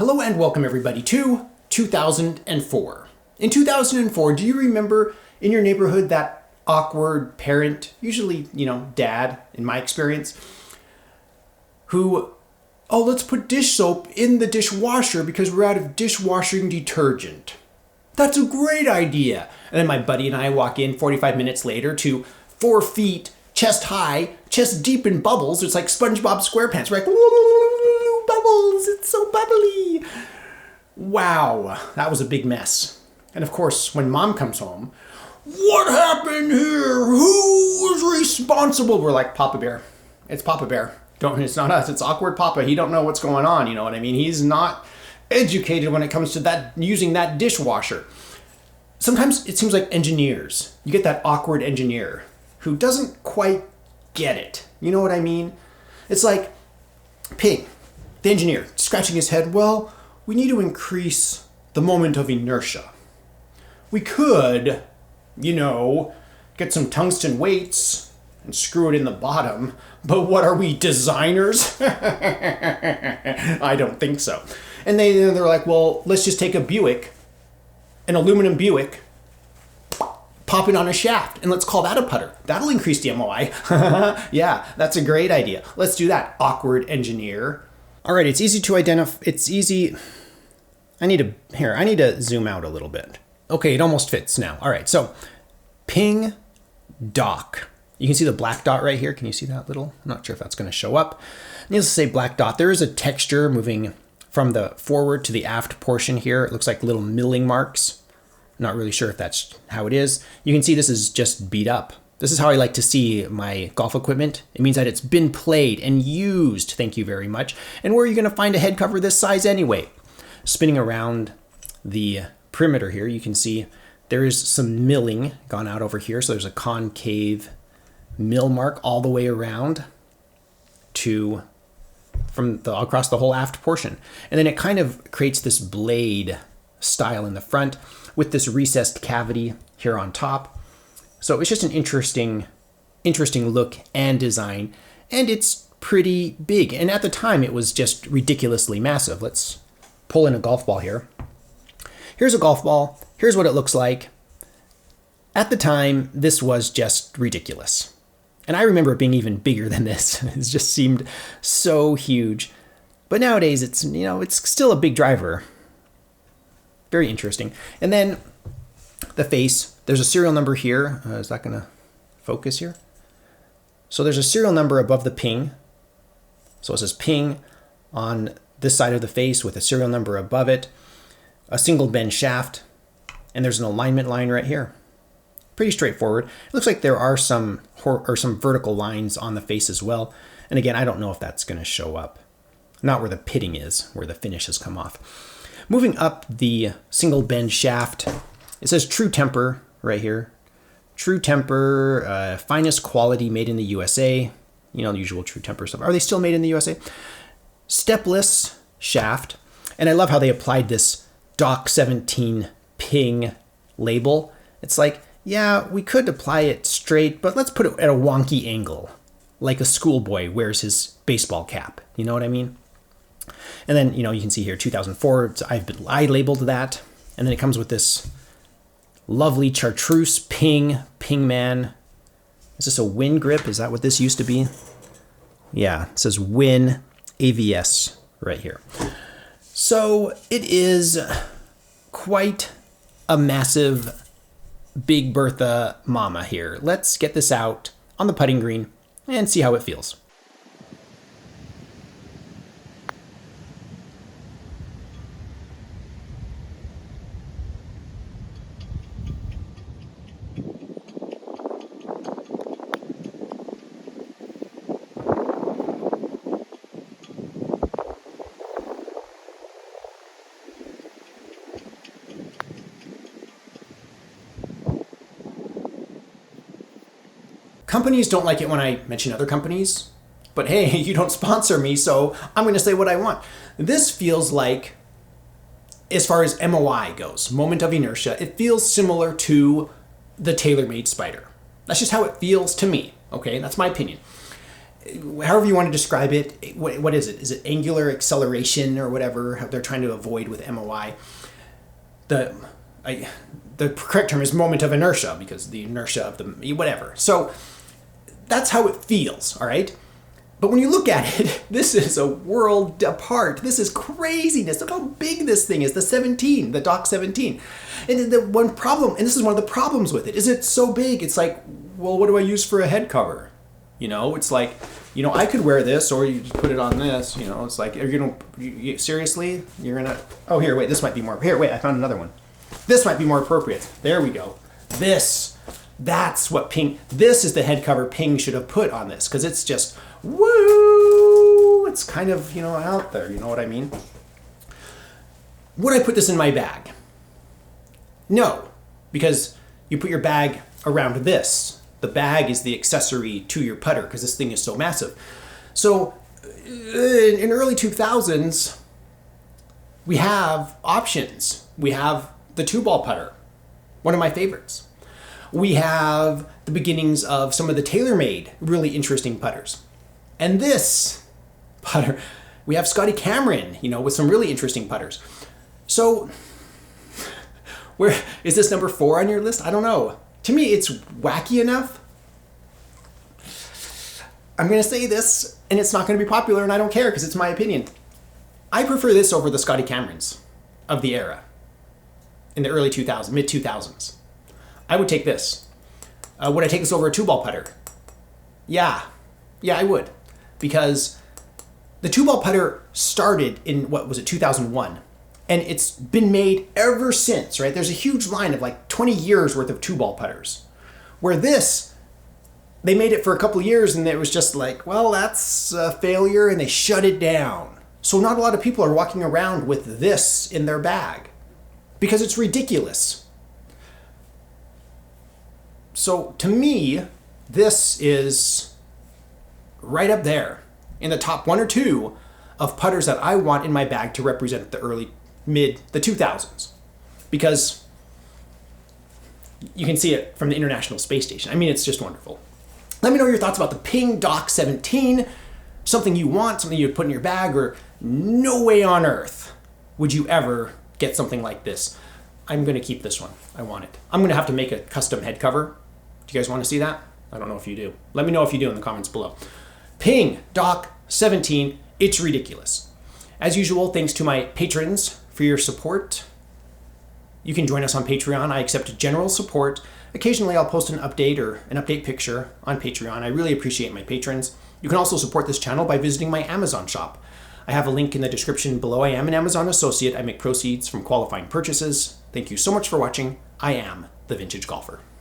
Hello and welcome everybody to 2004. In 2004, do you remember in your neighborhood that awkward parent, usually, dad in my experience, who, let's put dish soap in the dishwasher because we're out of dishwashing detergent. That's a great idea. And then my buddy and I walk in 45 minutes later to 4 feet, chest high, chest deep in bubbles. It's like SpongeBob SquarePants. We're like, bubbles, it's so bubbly. Wow, that was a big mess. And of course, when mom comes home, what happened here? Who was responsible? We're like, Papa Bear. It's Papa Bear. It's not us. It's awkward Papa. He don't know what's going on. You know what I mean? He's not educated when it comes to that, using that dishwasher. Sometimes it seems like engineers. You get that awkward engineer who doesn't quite get it. You know what I mean? It's like Pig, the engineer, scratching his head. Well, we need to increase the moment of inertia. We could, get some tungsten weights and screw it in the bottom. But what are we, designers? I don't think so. And they're like, well, let's just take an aluminum Buick, pop it on a shaft, and let's call that a putter. That'll increase the MOI. Yeah, that's a great idea. Let's do that, awkward engineer. All right, it's easy to identify. I need to zoom out a little bit. Okay, it almost fits now. All right, so Ping Dock. You can see the black dot right here. Can you see that little? I'm not sure if that's going to show up. Needless to say, black dot. There is a texture moving from the forward to the aft portion here. It looks like little milling marks. Not really sure if that's how it is. You can see this is just beat up. This is how I like to see my golf equipment. It means that it's been played and used. Thank you very much. And where are you going to find a head cover this size anyway? Spinning around the perimeter here, you can see there is some milling gone out over here. So there's a concave mill mark all the way around across the whole aft portion. And then it kind of creates this blade style in the front with this recessed cavity here on top. So it's just an interesting look and design, and it's pretty big. And at the time, it was just ridiculously massive. Let's pull in a golf ball here. Here's a golf ball. Here's what it looks like. At the time, this was just ridiculous. And I remember it being even bigger than this. It just seemed so huge. But nowadays, it's still a big driver. Very interesting. And then the face. There's a serial number here. Is that going to focus here? So there's a serial number above the Ping. So it says Ping on this side of the face with a serial number above it. A single bend shaft. And there's an alignment line right here. Pretty straightforward. It looks like there are some vertical lines on the face as well. And again, I don't know if that's going to show up. Not where the pitting is, where the finish has come off. Moving up the single bend shaft, it says True Temper right here. True Temper, finest quality, made in the USA. The usual True Temper stuff. Are they still made in the USA? Stepless shaft. And I love how they applied this Dock 17 Ping label. It's like, yeah, we could apply it straight, but let's put it at a wonky angle, like a schoolboy wears his baseball cap. You know what I mean? And then, you can see here, 2004, I labeled that. And then it comes with this lovely chartreuse Ping Man. Is this a Win grip? Is that what this used to be? Yeah, it says Win AVS right here. So it is quite a massive Big Bertha mama here. Let's get this out on the putting green and see how it feels. Companies don't like it when I mention other companies, but hey, you don't sponsor me, so I'm going to say what I want. This feels like, as far as MOI goes, moment of inertia, it feels similar to the TaylorMade Spyder. That's just how it feels to me, okay? That's my opinion. however you want to describe it, what is it? Is it angular acceleration or whatever they're trying to avoid with MOI? The correct term is moment of inertia, because the inertia of the whatever. So that's how it feels, all right? But when you look at it, this is a world apart. This is craziness. Look how big this thing is, the 17, the Dock 17. And the one problem, and this is one of the problems with it, is it's so big. It's like, well, what do I use for a head cover? You know, it's like, you know, I could wear this, or you just put it on this, you know, it's like, are you gonna, seriously? You're gonna, oh, here, wait, this might be more, here, wait, I found another one. This might be more appropriate. There we go. That's what Ping, this is the head cover Ping should have put on this, because it's just, woo, it's kind of, you know, out there, you know what I mean? Would I put this in my bag? No, because you put your bag around this. The bag is the accessory to your putter, because this thing is so massive. So in early 2000s, we have options. We have the 2-ball putter, one of my favorites. We have the beginnings of some of the TaylorMade really interesting putters. And this putter, we have Scotty Cameron, you know, with some really interesting putters. So where is this number 4 on your list? I don't know. To me, it's wacky enough. I'm going to say this, and it's not going to be popular, and I don't care because it's my opinion. I prefer this over the Scotty Camerons of the era in the early 2000s, mid 2000s. I would take this. Would I take this over a 2-ball putter? Yeah, I would, because the 2-ball putter started in, what was it, 2001, and it's been made ever since, right? There's a huge line of like 20 years worth of 2-ball putters, where this, they made it for a couple of years and it was just like, well, that's a failure, and they shut it down. So not a lot of people are walking around with this in their bag because it's ridiculous. So to me, this is right up there in the top 1 or 2 of putters that I want in my bag to represent the the 2000s, because you can see it from the International Space Station. I mean, it's just wonderful. Let me know your thoughts about the Ping Dock 17, something you want, something you'd put in your bag, or no way on earth would you ever get something like this. I'm going to keep this one. I want it. I'm going to have to make a custom head cover. Do you guys want to see that? I don't know if you do. Let me know if you do in the comments below. Ping Dock 17, it's ridiculous. As usual, thanks to my patrons for your support. You can join us on Patreon. I accept general support. Occasionally I'll post an update or an update picture on Patreon. I really appreciate my patrons. You can also support this channel by visiting my Amazon shop. I have a link in the description below. I am an Amazon associate. I make proceeds from qualifying purchases. Thank you so much for watching. I am the Vintage Golfer.